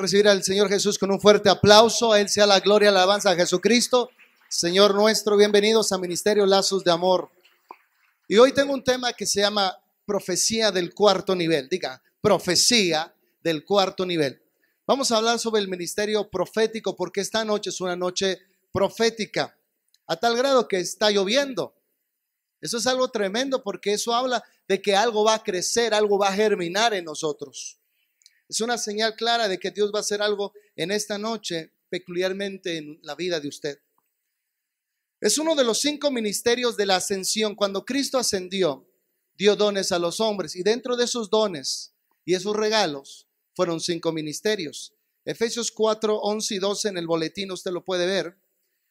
recibir al Señor Jesús con un fuerte aplauso. A Él sea la gloria, la alabanza a Jesucristo. Señor nuestro, bienvenidos a Ministerio Lazos de Amor. Y hoy tengo un tema que se llama profecía del cuarto nivel. Diga, profecía del cuarto nivel. Vamos a hablar sobre el ministerio profético porque esta noche es una noche profética, a tal grado que está lloviendo. Eso es algo tremendo porque eso habla de que algo va a crecer, algo va a germinar en nosotros. Es una señal clara de que Dios va a hacer algo en esta noche, peculiarmente en la vida de usted. Es uno de los 5 ministerios de la ascensión. Cuando Cristo ascendió, dio dones a los hombres y dentro de esos dones y esos regalos fueron 5 ministerios. Efesios 4, 11 y 12 en el boletín usted lo puede ver.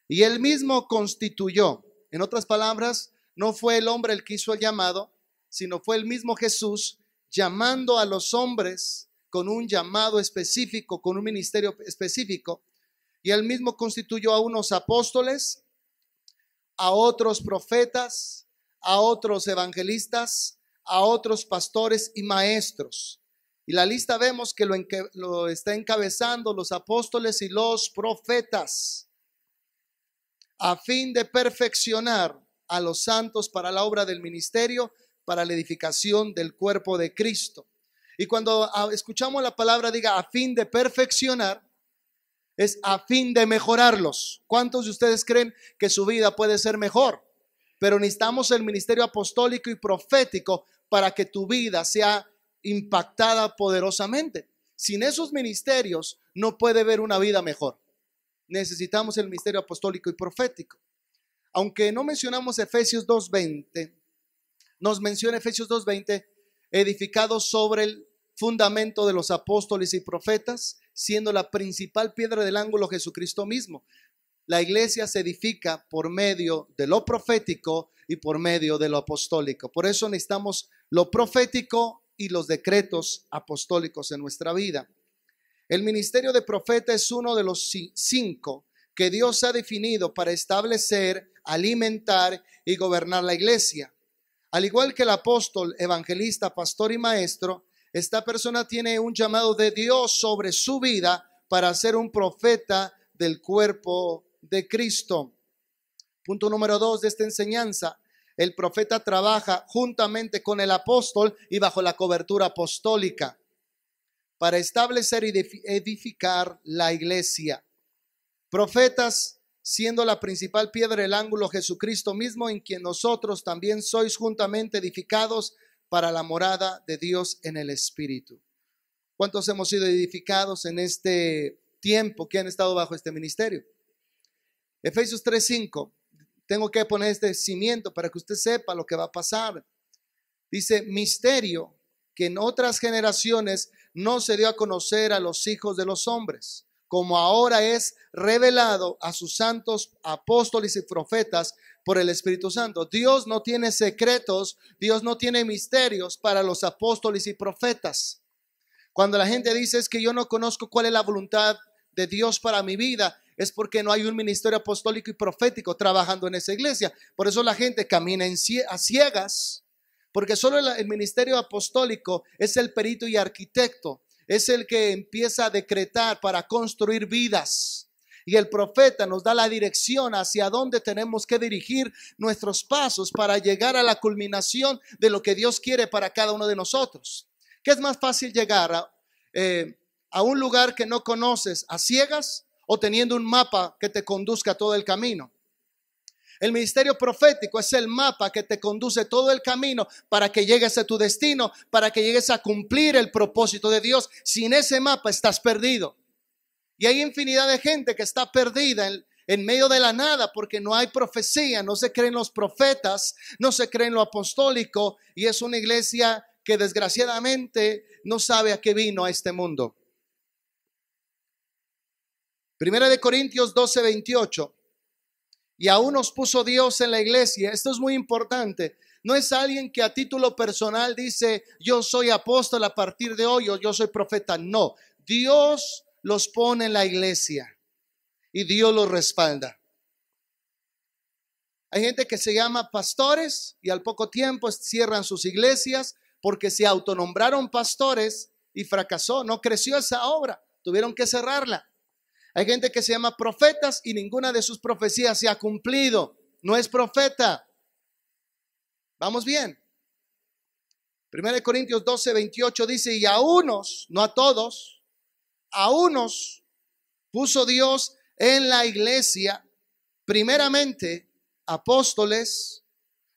Y él mismo constituyó, en otras palabras, no fue el hombre el que hizo el llamado, sino fue el mismo Jesús llamando a los hombres con un llamado específico, con un ministerio específico. Y él mismo constituyó a unos apóstoles, a otros profetas, a otros evangelistas, a otros pastores y maestros. Y la lista vemos que lo está encabezando los apóstoles y los profetas, a fin de perfeccionar a los santos para la obra del ministerio, para la edificación del cuerpo de Cristo. Y cuando escuchamos la palabra, diga, a fin de perfeccionar, es a fin de mejorarlos. ¿Cuántos de ustedes creen que su vida puede ser mejor? Pero necesitamos el ministerio apostólico y profético para que tu vida sea impactada poderosamente. Sin esos ministerios no puede haber una vida mejor. Necesitamos el ministerio apostólico y profético. Aunque no mencionamos Efesios 2:20, nos menciona Efesios 2:20, edificado sobre el fundamento de los apóstoles y profetas, siendo la principal piedra del ángulo Jesucristo mismo. La iglesia se edifica por medio de lo profético y por medio de lo apostólico. Por eso necesitamos lo profético y los decretos apostólicos en nuestra vida. El ministerio de profeta es uno de los 5 que Dios ha definido para establecer, alimentar y gobernar la iglesia. Al igual que el apóstol, evangelista, pastor y maestro, esta persona tiene un llamado de Dios sobre su vida para ser un profeta del cuerpo de Cristo. Punto número 2 de esta enseñanza. El profeta trabaja juntamente con el apóstol y bajo la cobertura apostólica para establecer y edificar la iglesia. Profetas siendo la principal piedra del ángulo Jesucristo mismo, en quien nosotros también sois juntamente edificados para la morada de Dios en el Espíritu. ¿Cuántos hemos sido edificados en este tiempo que han estado bajo este ministerio? Efesios 3:5. Tengo que poner este cimiento para que usted sepa lo que va a pasar. Dice, misterio que en otras generaciones no se dio a conocer a los hijos de los hombres, como ahora es revelado a sus santos apóstoles y profetas por el Espíritu Santo. Dios no tiene secretos, Dios no tiene misterios para los apóstoles y profetas. Cuando la gente dice es que yo no conozco cuál es la voluntad de Dios para mi vida, es porque no hay un ministerio apostólico y profético trabajando en esa iglesia. Por eso la gente camina a ciegas, porque solo el ministerio apostólico es el perito y arquitecto, es el que empieza a decretar para construir vidas. Y el profeta nos da la dirección hacia dónde tenemos que dirigir nuestros pasos para llegar a la culminación de lo que Dios quiere para cada uno de nosotros. ¿Qué es más fácil llegar a un lugar que no conoces a ciegas o teniendo un mapa que te conduzca todo el camino? El ministerio profético es el mapa que te conduce todo el camino para que llegues a tu destino, para que llegues a cumplir el propósito de Dios. Sin ese mapa estás perdido. Y hay infinidad de gente que está perdida en medio de la nada porque no hay profecía, no se creen los profetas, no se creen lo apostólico, y es una iglesia que desgraciadamente no sabe a qué vino a este mundo. Primera de Corintios 12:28. Y aún nos puso Dios en la iglesia. Esto es muy importante. No es alguien que a título personal dice yo soy apóstol a partir de hoy o yo soy profeta. No, Dios los pone en la iglesia y Dios los respalda. Hay gente que se llama pastores y al poco tiempo cierran sus iglesias porque se autonombraron pastores y fracasó, no creció esa obra. tuvieron que cerrarla. Hay gente que se llama profetas y ninguna de sus profecías se ha cumplido. No es profeta. ¿Vamos bien? 1 Corintios 12:28 dice, y a unos, no a todos, a unos puso Dios en la iglesia, primeramente apóstoles,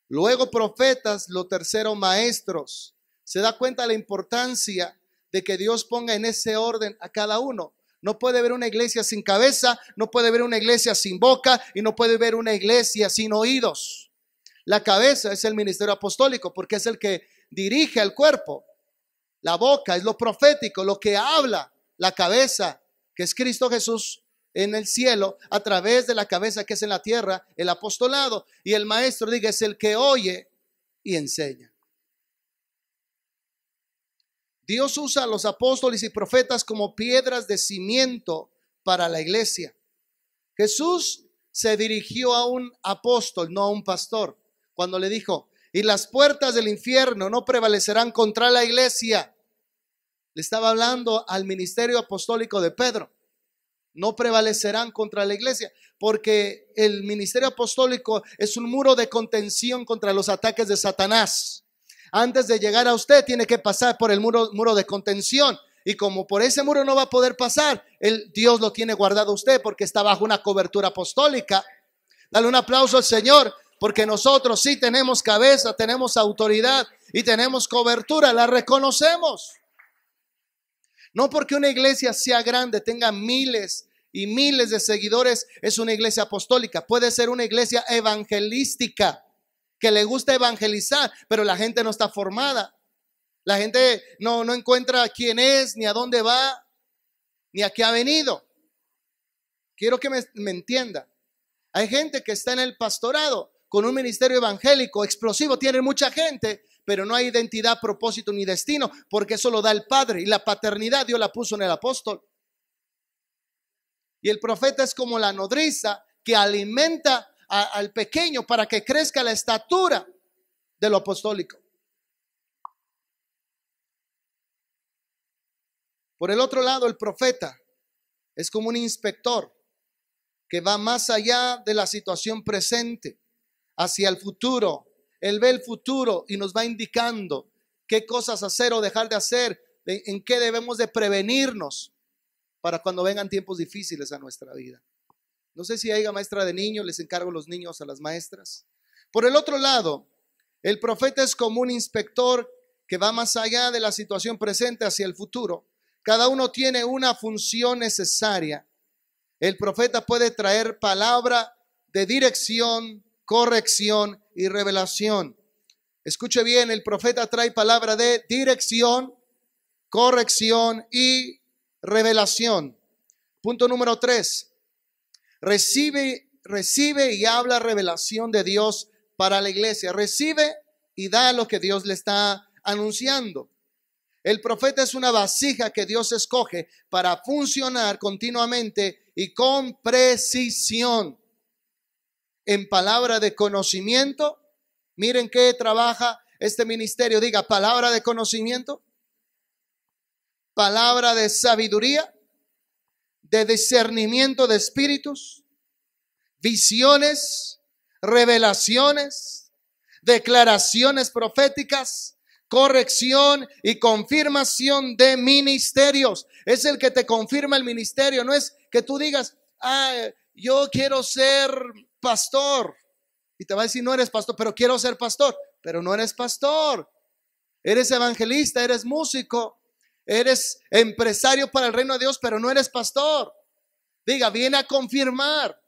luego profetas, lo tercero maestros. ¿Se da cuenta la importancia de que Dios ponga en ese orden a cada uno? No puede haber una iglesia sin cabeza, no puede haber una iglesia sin boca y no puede haber una iglesia sin oídos. La cabeza es el ministerio apostólico porque es el que dirige al cuerpo. La boca es lo profético, lo que habla. La cabeza, que es Cristo Jesús en el cielo, a través de la cabeza que es en la tierra, el apostolado. Y el maestro, diga, es el que oye y enseña. Dios usa a los apóstoles y profetas como piedras de cimiento para la iglesia. Jesús se dirigió a un apóstol, no a un pastor, cuando le dijo, y las puertas del infierno no prevalecerán contra la iglesia. Le estaba hablando al ministerio apostólico de Pedro. No prevalecerán contra la iglesia, porque el ministerio apostólico es un muro de contención contra los ataques de Satanás. Antes de llegar a usted tiene que pasar por el muro de contención. Y como por ese muro no va a poder pasar, Dios lo tiene guardado a usted porque está bajo una cobertura apostólica. Dale un aplauso al Señor, porque nosotros sí tenemos cabeza, tenemos autoridad y tenemos cobertura, la reconocemos. No porque una iglesia sea grande, tenga miles y miles de seguidores, es una iglesia apostólica. Puede ser una iglesia evangelística, que le gusta evangelizar, pero la gente no está formada. La gente no encuentra quién es, ni a dónde va, ni a qué ha venido. Quiero que me entienda. Hay gente que está en el pastorado con un ministerio evangélico explosivo, tiene mucha gente, pero no hay identidad, propósito ni destino, porque eso lo da el Padre, y la paternidad Dios la puso en el apóstol. Y el profeta es como la nodriza que alimenta al pequeño para que crezca la estatura de lo apostólico. Por el otro lado, el profeta es como un inspector que va más allá de la situación presente, hacia el futuro. Él ve el futuro y nos va indicando qué cosas hacer o dejar de hacer, en qué debemos de prevenirnos para cuando vengan tiempos difíciles a nuestra vida. No sé si haya maestra de niños, les encargo los niños a las maestras. Por el otro lado, el profeta es como un inspector que va más allá de la situación presente hacia el futuro. Cada uno tiene una función necesaria. El profeta puede traer palabra de dirección, corrección y revelación. Escuche bien, el profeta trae palabra de dirección, corrección y revelación. Punto número 3. Recibe y habla revelación de Dios para la iglesia. Recibe y da lo que Dios le está anunciando. El profeta es una vasija que Dios escoge para funcionar continuamente y con precisión en palabra de conocimiento. Miren qué trabaja este ministerio. Diga, palabra de conocimiento, palabra de sabiduría, de discernimiento de espíritus, visiones, revelaciones, declaraciones proféticas, corrección y confirmación de ministerios. Es el que te confirma el ministerio. No es que tú digas, yo quiero ser pastor, y te va a decir, no eres pastor, pero quiero ser pastor. Pero no eres pastor. Eres evangelista, eres músico, eres empresario para el reino de Dios, pero no eres pastor. Diga, viene a confirmar.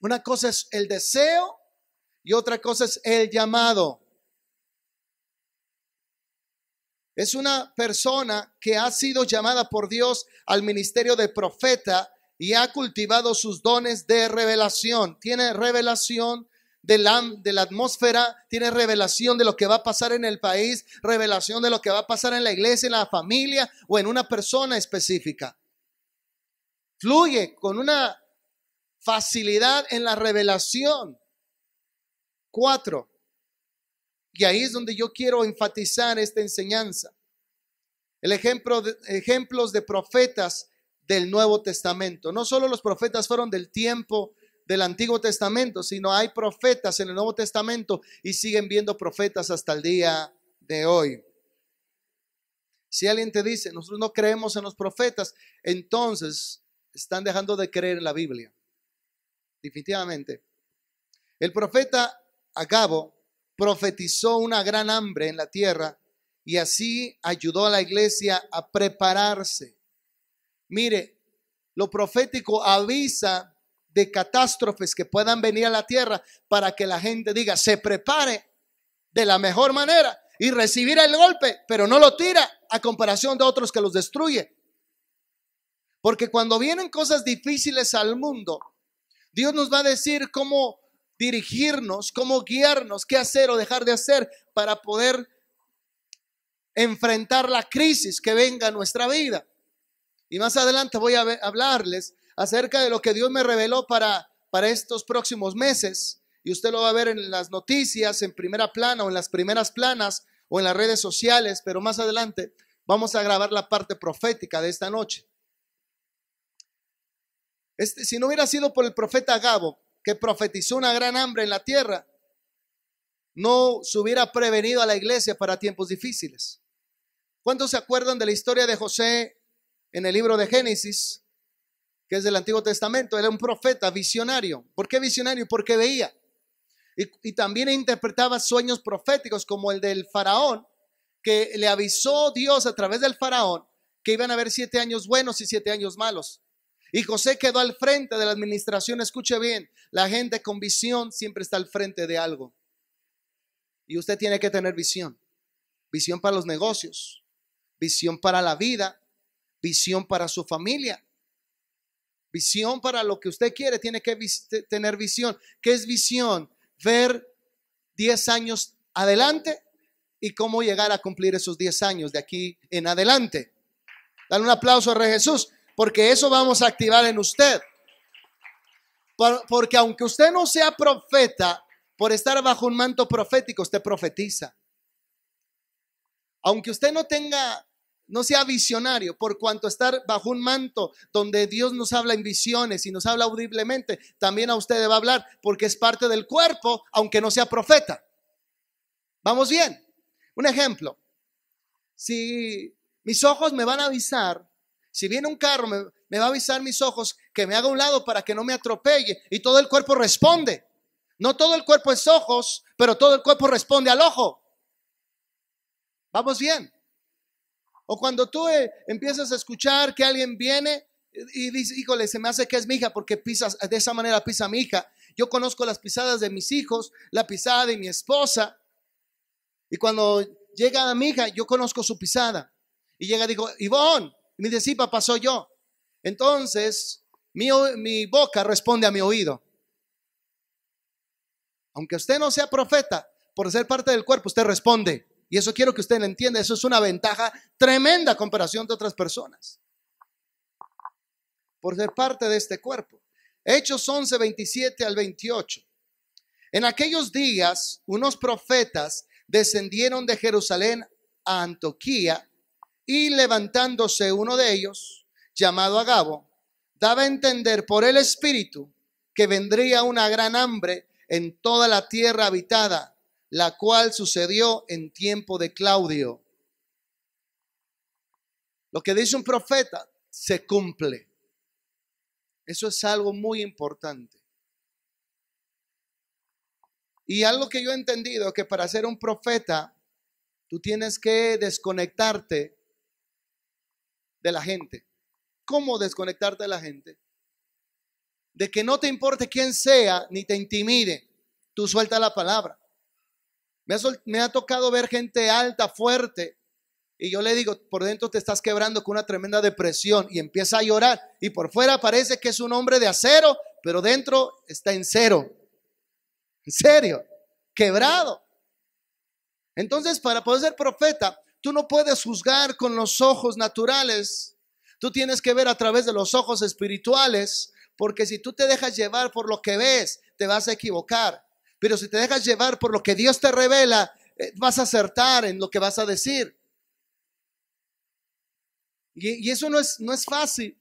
Una cosa es el deseo y otra cosa es el llamado. Es una persona que ha sido llamada por Dios al ministerio de profeta y ha cultivado sus dones de revelación. Tiene revelación de la atmósfera, tiene revelación de lo que va a pasar en el país, revelación de lo que va a pasar en la iglesia, en la familia o en una persona específica. Fluye con una facilidad en la revelación. 4. Y ahí es donde yo quiero enfatizar esta enseñanza. ejemplos de profetas del Nuevo Testamento. No solo los profetas fueron del tiempo del Antiguo Testamento, sino hay profetas en el Nuevo Testamento y siguen viendo profetas hasta el día de hoy. Si alguien te dice, nosotros no creemos en los profetas, entonces están dejando de creer en la Biblia. Definitivamente. El profeta Agabo profetizó una gran hambre en la tierra y así ayudó a la iglesia a prepararse. Mire, lo profético avisa de catástrofes que puedan venir a la tierra para que la gente diga, se prepare de la mejor manera y recibir el golpe, pero no lo tira a comparación de otros que los destruye. Porque cuando vienen cosas difíciles al mundo, Dios nos va a decir cómo dirigirnos, cómo guiarnos, qué hacer o dejar de hacer para poder enfrentar la crisis que venga a nuestra vida. Y más adelante voy a hablarles acerca de lo que Dios me reveló para estos próximos meses. Y usted lo va a ver en las noticias, en primera plana o en las primeras planas o en las redes sociales. Pero más adelante vamos a grabar la parte profética de esta noche. Si no hubiera sido por el profeta Agabo, que profetizó una gran hambre en la tierra, no se hubiera prevenido a la iglesia para tiempos difíciles. ¿Cuántos se acuerdan de la historia de José en el libro de Génesis, que es del Antiguo Testamento? Era un profeta visionario. ¿Por qué visionario? Porque veía. Y también interpretaba sueños proféticos como el del faraón, que le avisó Dios a través del faraón que iban a haber 7 años buenos y 7 años malos. Y José quedó al frente de la administración. Escuche bien, la gente con visión siempre está al frente de algo. Y usted tiene que tener visión. Visión para los negocios, visión para la vida, visión para su familia, visión para lo que usted quiere. Tiene que tener visión. ¿Qué es visión? Ver 10 años adelante y cómo llegar a cumplir esos 10 años de aquí en adelante. Dale un aplauso a Rey Jesús, porque eso vamos a activar en usted. Porque aunque usted no sea profeta, por estar bajo un manto profético, usted profetiza. Aunque usted no sea visionario, por cuanto estar bajo un manto donde Dios nos habla en visiones y nos habla audiblemente, también a usted le va a hablar, porque es parte del cuerpo, aunque no sea profeta. ¿Vamos bien? Un ejemplo. Si mis ojos me van a avisar, si viene un carro, me va a avisar mis ojos que me haga a un lado para que no me atropelle, y todo el cuerpo responde. No todo el cuerpo es ojos, pero todo el cuerpo responde al ojo. ¿Vamos bien? O cuando tú empiezas a escuchar que alguien viene y dice, híjole, se me hace que es mi hija porque pisas, de esa manera pisa mi hija. Yo conozco las pisadas de mis hijos, la pisada de mi esposa. Y cuando llega a mi hija, yo conozco su pisada. Y llega y digo, Ivonne. Y me dice, sí, papá, soy yo. Entonces, mi boca responde a mi oído. Aunque usted no sea profeta, por ser parte del cuerpo, usted responde. Y eso quiero que usted lo entienda. Eso es una ventaja tremenda a comparación de otras personas, por ser parte de este cuerpo. Hechos 11, 27 al 28. En aquellos días, unos profetas descendieron de Jerusalén a Antioquía, y levantándose uno de ellos, llamado Agabo, daba a entender por el Espíritu que vendría una gran hambre en toda la tierra habitada, la cual sucedió en tiempo de Claudio. Lo que dice un profeta se cumple. Eso es algo muy importante. Y algo que yo he entendido, que para ser un profeta, tú tienes que desconectarte de la gente. ¿Cómo desconectarte de la gente? De que no te importe quién sea, ni te intimide. Tú suelta la palabra. Me ha tocado ver gente alta, fuerte, y yo le digo, por dentro te estás quebrando con una tremenda depresión, y empieza a llorar, y por fuera parece que es un hombre de acero, pero dentro está en cero. En serio, quebrado. Entonces, para poder ser profeta, tú no puedes juzgar con los ojos naturales. Tú tienes que ver a través de los ojos espirituales, porque si tú te dejas llevar por lo que ves, te vas a equivocar. Pero si te dejas llevar por lo que Dios te revela, vas a acertar en lo que vas a decir. Y eso no es fácil,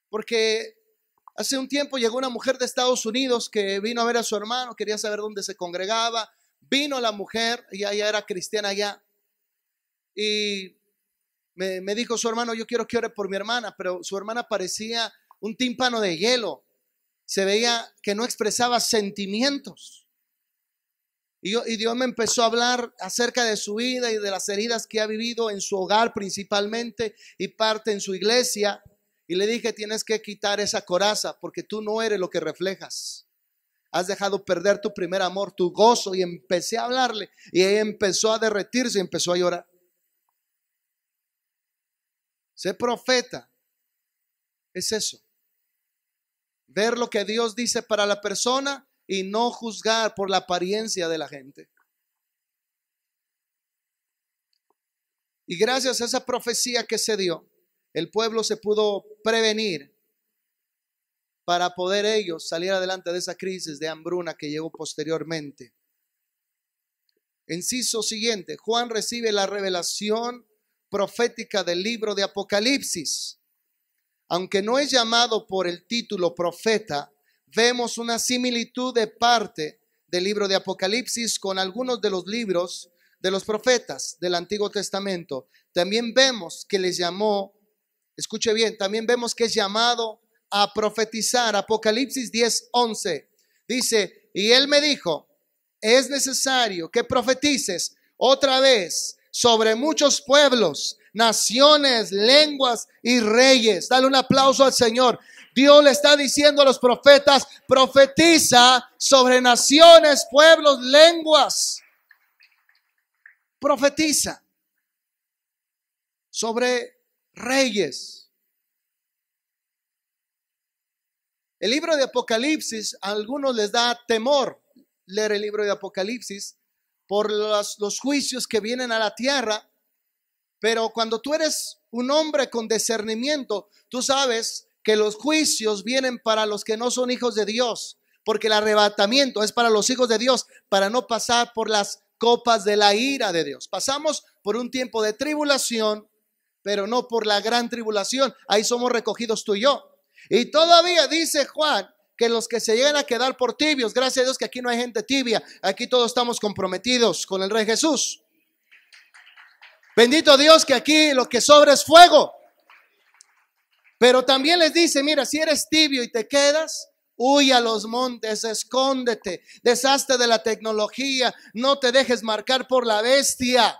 porque hace un tiempo llegó una mujer de Estados Unidos que vino a ver a su hermano, quería saber dónde se congregaba. Vino la mujer, ella ya era cristiana ya, y me dijo su hermano, yo quiero que ore por mi hermana, pero su hermana parecía un tímpano de hielo. Se veía que no expresaba sentimientos. Y Dios me empezó a hablar acerca de su vida y de las heridas que ha vivido en su hogar principalmente y parte en su iglesia. Y le dije, tienes que quitar esa coraza porque tú no eres lo que reflejas. Has dejado perder tu primer amor, tu gozo. Y empecé a hablarle y ella empezó a derretirse y empezó a llorar. Ser profeta es eso. Ver lo que Dios dice para la persona y no juzgar por la apariencia de la gente. Y gracias a esa profecía que se dio, el pueblo se pudo prevenir para poder ellos salir adelante de esa crisis de hambruna que llegó posteriormente. Inciso siguiente, Juan recibe la revelación profética del libro de Apocalipsis. Aunque no es llamado por el título profeta, vemos una similitud de parte del libro de Apocalipsis con algunos de los libros de los profetas del Antiguo Testamento. También vemos que les llamó, escuche bien, también vemos que es llamado a profetizar. Apocalipsis 10:11 dice, y él me dijo, es necesario que profetices otra vez sobre muchos pueblos, naciones, lenguas y reyes. Dale un aplauso al Señor. Dios le está diciendo a los profetas, profetiza sobre naciones, pueblos, lenguas. Profetiza sobre reyes. El libro de Apocalipsis, a algunos les da temor leer el libro de Apocalipsis por los juicios que vienen a la tierra. Pero cuando tú eres un hombre con discernimiento, tú sabes que los juicios vienen para los que no son hijos de Dios, porque el arrebatamiento es para los hijos de Dios, para no pasar por las copas de la ira de Dios. Pasamos por un tiempo de tribulación, pero no por la gran tribulación. Ahí somos recogidos tú y yo. Y todavía dice Juan que los que se llegan a quedar por tibios, gracias a Dios que aquí no hay gente tibia, aquí todos estamos comprometidos con el Rey Jesús. Bendito Dios que aquí lo que sobra es fuego. Pero también les dice, mira, si eres tibio y te quedas, huye a los montes, escóndete, deshazte de la tecnología, no te dejes marcar por la bestia.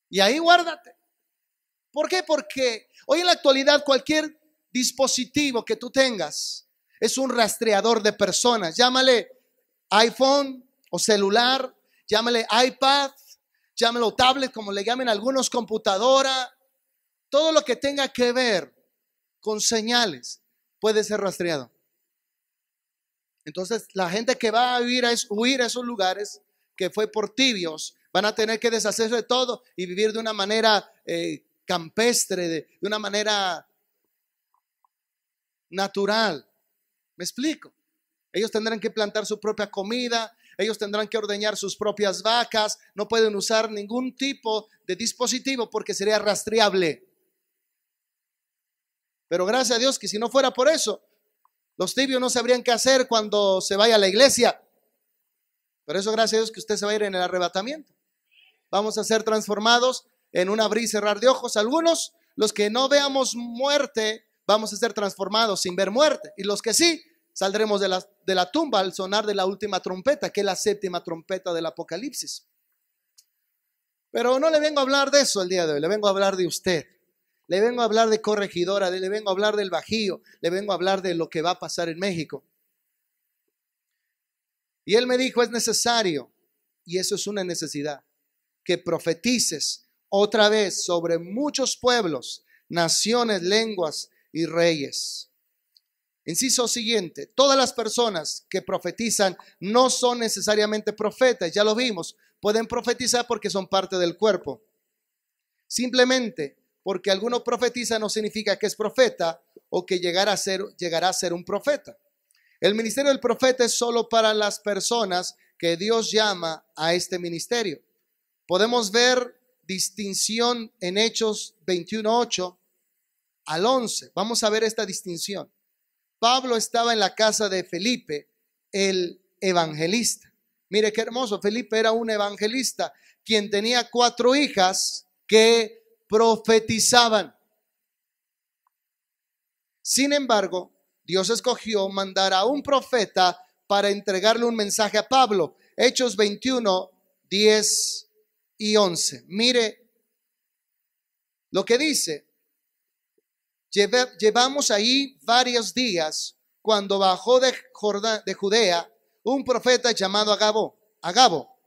Y ahí guárdate. ¿Por qué? Porque hoy en la actualidad cualquier dispositivo que tú tengas es un rastreador de personas. Llámale iPhone o celular, llámale iPad, llámalo tablet, como le llamen algunos, computadora. Todo lo que tenga que ver con señales puede ser rastreado. Entonces la gente que va a huir a esos lugares que fue por tibios, van a tener que deshacerse de todo y vivir de una manera campestre, de una manera natural. ¿Me explico? Ellos tendrán que plantar su propia comida, ellos tendrán que ordeñar sus propias vacas, no pueden usar ningún tipo de dispositivo porque sería rastreable. Pero gracias a Dios que si no fuera por eso, los tibios no sabrían qué hacer cuando se vaya a la iglesia. Por eso gracias a Dios que usted se va a ir en el arrebatamiento. Vamos a ser transformados en un abrir y cerrar de ojos. Algunos, los que no veamos muerte, vamos a ser transformados sin ver muerte. Y los que sí, saldremos de la tumba al sonar de la última trompeta, que es la séptima trompeta del Apocalipsis. Pero no le vengo a hablar de eso el día de hoy, le vengo a hablar de usted. Le vengo a hablar de Corregidora, le vengo a hablar del Bajío, le vengo a hablar de lo que va a pasar en México. Y él me dijo, es necesario, y eso es una necesidad, que profetices otra vez sobre muchos pueblos, naciones, lenguas y reyes. Inciso siguiente, todas las personas que profetizan no son necesariamente profetas, ya lo vimos, pueden profetizar porque son parte del cuerpo. Simplemente porque alguno profetiza no significa que es profeta o que llegará a ser un profeta. El ministerio del profeta es solo para las personas que Dios llama a este ministerio. Podemos ver distinción en Hechos 21:8 al 11. Vamos a ver esta distinción. Pablo estaba en la casa de Felipe, el evangelista. Mire qué hermoso, Felipe era un evangelista, quien tenía 4 hijas que profetizaban. Sin embargo, Dios escogió mandar a un profeta para entregarle un mensaje a Pablo. Hechos 21:10 y 11. Mire lo que dice. Llevamos ahí varios días cuando bajó de Judea un profeta llamado Agabo.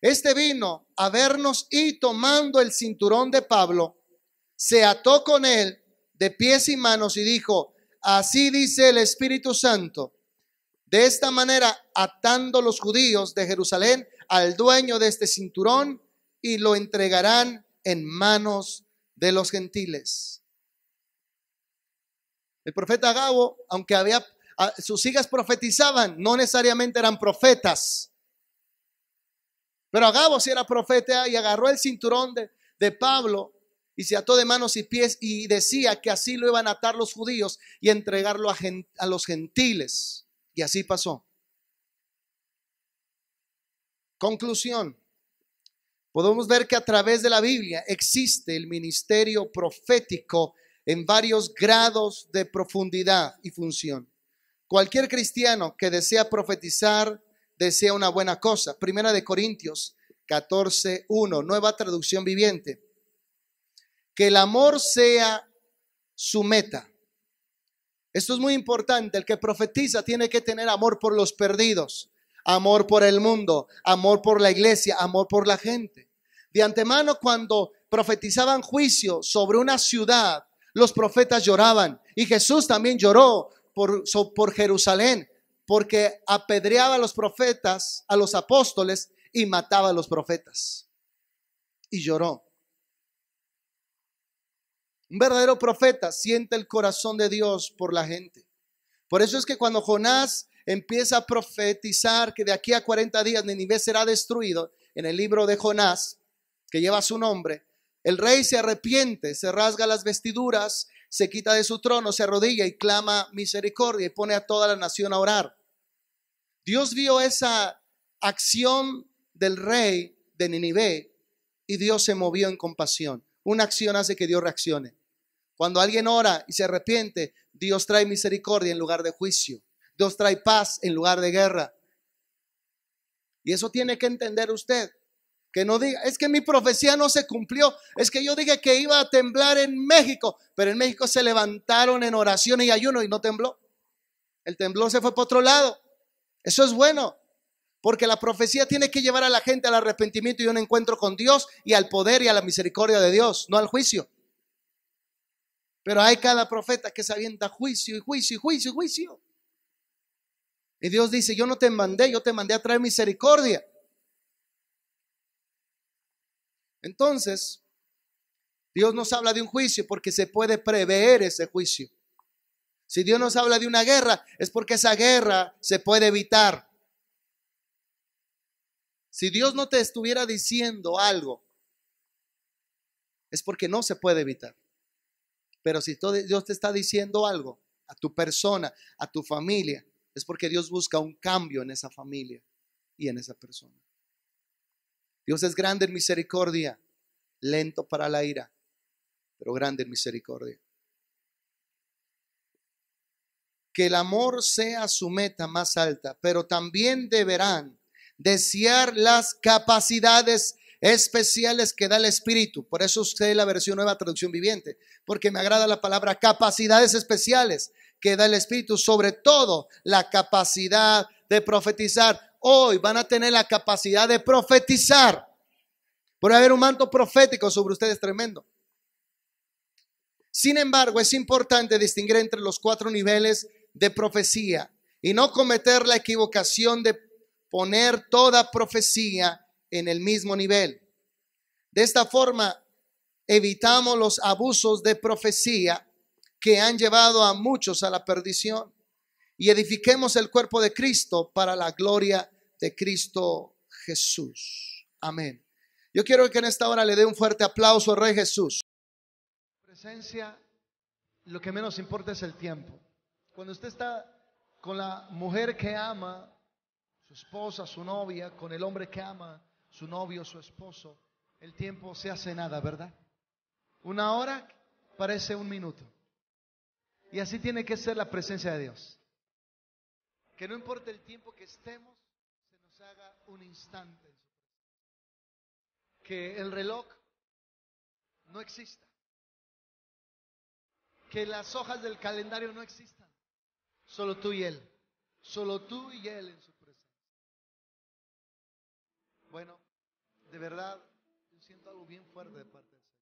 Este vino a vernos y tomando el cinturón de Pablo, se ató con él de pies y manos y dijo: así dice el Espíritu Santo, de esta manera atando los judíos de Jerusalén al dueño de este cinturón y lo entregarán en manos de los gentiles. El profeta Agabo, aunque sus hijas profetizaban, no necesariamente eran profetas. Pero Agabo sí era profeta y agarró el cinturón de Pablo y se ató de manos y pies y decía que así lo iban a atar los judíos y entregarlo a los gentiles. Y así pasó. Conclusión. Podemos ver que a través de la Biblia existe el ministerio profético en varios grados de profundidad y función. Cualquier cristiano que desea profetizar desea una buena cosa. Primera de Corintios 14:1, nueva traducción viviente. Que el amor sea su meta. Esto es muy importante. El que profetiza tiene que tener amor por los perdidos, amor por el mundo, amor por la iglesia, amor por la gente. De antemano, cuando profetizaban juicio sobre una ciudad, los profetas lloraban, y Jesús también lloró por Jerusalén, porque apedreaba a los profetas, a los apóstoles, y mataba a los profetas. Y lloró. Un verdadero profeta siente el corazón de Dios por la gente. Por eso es que cuando Jonás empieza a profetizar que de aquí a 40 días Nínive será destruido, en el libro de Jonás, que lleva su nombre, el rey se arrepiente, se rasga las vestiduras, se quita de su trono, se arrodilla y clama misericordia y pone a toda la nación a orar. Dios vio esa acción del rey de Nínive y Dios se movió en compasión. Una acción hace que Dios reaccione. Cuando alguien ora y se arrepiente, Dios trae misericordia en lugar de juicio. Dios trae paz en lugar de guerra. Y eso tiene que entender usted. Que no diga, es que mi profecía no se cumplió. Es que yo dije que iba a temblar en México, pero en México se levantaron en oración y ayuno y no tembló. El temblor se fue para otro lado. Eso es bueno, porque la profecía tiene que llevar a la gente al arrepentimiento y un encuentro con Dios y al poder y a la misericordia de Dios, no al juicio. Pero hay cada profeta que se avienta juicio y juicio y juicio y juicio. Y Dios dice, yo no te mandé, yo te mandé a traer misericordia. Entonces, Dios nos habla de un juicio porque se puede prever ese juicio. Si Dios nos habla de una guerra, es porque esa guerra se puede evitar. Si Dios no te estuviera diciendo algo, es porque no se puede evitar. Pero si Dios te está diciendo algo a tu persona, a tu familia, es porque Dios busca un cambio en esa familia y en esa persona. Dios es grande en misericordia, lento para la ira, pero grande en misericordia. Que el amor sea su meta más alta, pero también deberán desear las capacidades especiales que da el Espíritu. Por eso usted la versión nueva traducción viviente, porque me agrada la palabra capacidades especiales que da el Espíritu, sobre todo la capacidad de profetizar. Hoy van a tener la capacidad de profetizar. Puede haber un manto profético sobre ustedes tremendo. Sin embargo, es importante distinguir entre los 4 niveles de profecía y no cometer la equivocación de poner toda profecía en el mismo nivel. De esta forma, evitamos los abusos de profecía que han llevado a muchos a la perdición y edifiquemos el cuerpo de Cristo para la gloria de Cristo Jesús. Amén. Yo quiero que en esta hora le dé un fuerte aplauso al Rey Jesús. Presencia, lo que menos importa es el tiempo. Cuando usted está con la mujer que ama, su esposa, su novia, con el hombre que ama, su novio, su esposo, el tiempo se hace nada, ¿verdad? Una hora parece un minuto. Y así tiene que ser la presencia de Dios. Que no importa el tiempo que estemos, se nos haga un instante. Que el reloj no exista. Que las hojas del calendario no existan. Solo tú y Él. Solo tú y Él en su presencia. Bueno, de verdad, yo siento algo bien fuerte de parte del Señor.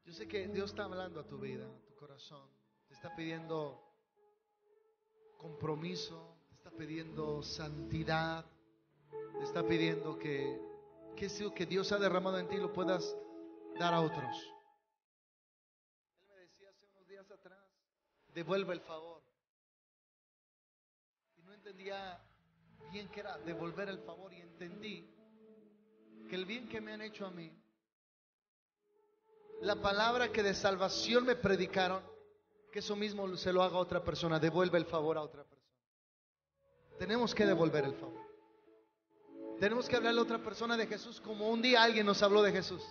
Yo sé que Dios está hablando a tu vida, a tu corazón. Te está pidiendo compromiso, te está pidiendo santidad, te está pidiendo que eso que Dios ha derramado en ti lo puedas dar a otros. Él me decía hace unos días atrás, devuelve el favor. Y no entendía bien qué era devolver el favor, y entendí que el bien que me han hecho a mí, la palabra que de salvación me predicaron, que eso mismo se lo haga a otra persona, devuelve el favor a otra persona. Tenemos que devolver el favor. Tenemos que hablarle a otra persona de Jesús como un día alguien nos habló de Jesús.